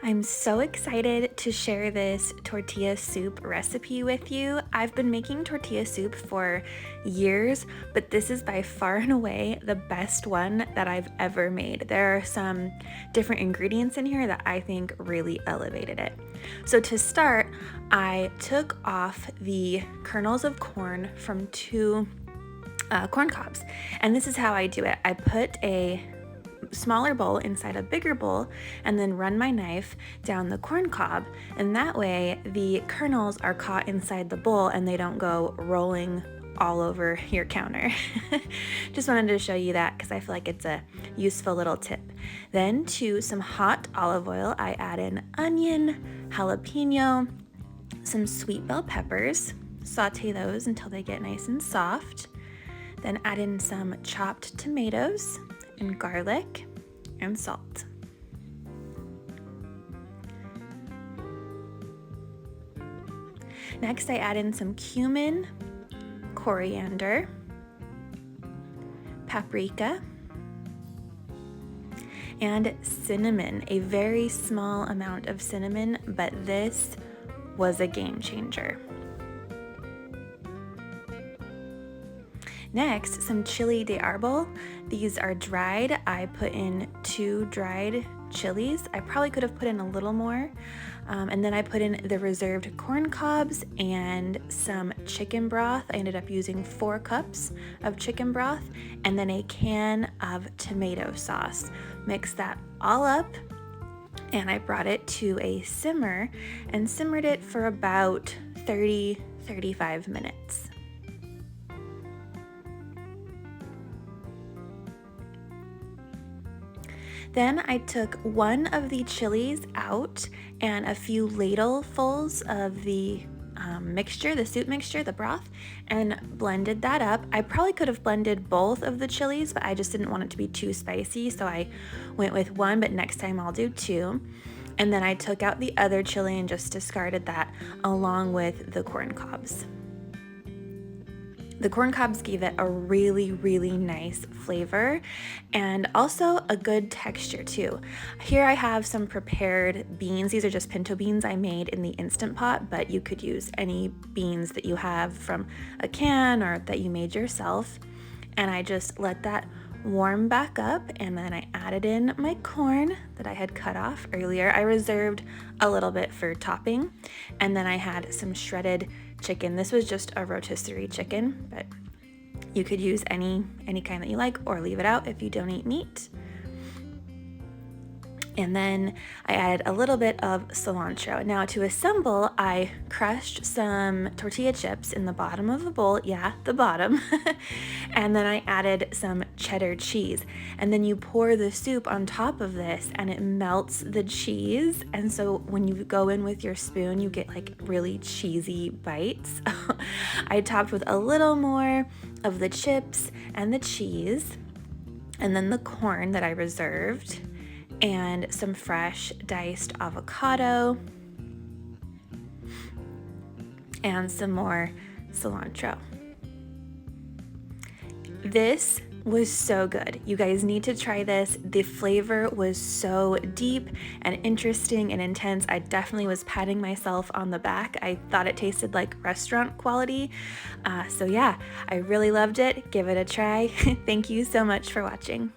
I'm so excited to share this tortilla soup recipe with you. I've been making tortilla soup for years, but this is by far and away the best one that I've ever made. There are some different ingredients in here that I think really elevated it. So to start, I took off the kernels of corn from two corn cobs, and this is how I do it. I put a smaller bowl inside a bigger bowl and then run my knife down the corn cob, and that way the kernels are caught inside the bowl and they don't go rolling all over your counter. Just wanted to show you that because I feel like it's a useful little tip. Then to some hot olive oil, I add in onion, jalapeno, some sweet bell peppers, saute those until they get nice and soft. Then add in some chopped tomatoes and garlic and salt. Next, I add in some cumin, coriander, paprika, and cinnamon, a very small amount of cinnamon, but this was a game changer. Next, some chili de árbol. These are dried. I put in 2 dried chilies. I probably could have put in a little more. And then I put in the reserved corn cobs and some chicken broth. I ended up using 4 cups of chicken broth and then a can of tomato sauce. Mix that all up, and I brought it to a simmer and simmered it for about 30-35 minutes. Then I took one of the chilies out and a few ladlefuls of the mixture, the soup mixture, the broth, and blended that up. I probably could have blended both of the chilies, but I just didn't want it to be too spicy, so I went with one, but next time I'll do 2. And then I took out the other chili and just discarded that along with the corn cobs. The corn cobs gave it a really nice flavor and also a good texture too. Here I have some prepared beans. These are just pinto beans I made in the Instant Pot, but you could use any beans that you have from a can or that you made yourself. And I just let that warm back up, and then I added in my corn that I had cut off earlier. I reserved a little bit for topping, and then I had some shredded chicken. This was just a rotisserie chicken, but you could use any kind that you like or leave it out if you don't eat meat. And then I added a little bit of cilantro. Now to assemble, I crushed some tortilla chips in the bottom of the bowl, yeah, the bottom, and then I added some cheddar cheese. And then you pour the soup on top of this and it melts the cheese. And so when you go in with your spoon, you get like really cheesy bites. I topped with a little more of the chips and the cheese, and then the corn that I reserved, and some fresh diced avocado, and some more cilantro. This was so good. You guys need to try this. The flavor was so deep and interesting and intense. I definitely was patting myself on the back. I thought it tasted like restaurant quality. So yeah, I really loved it. Give it a try. Thank you so much for watching.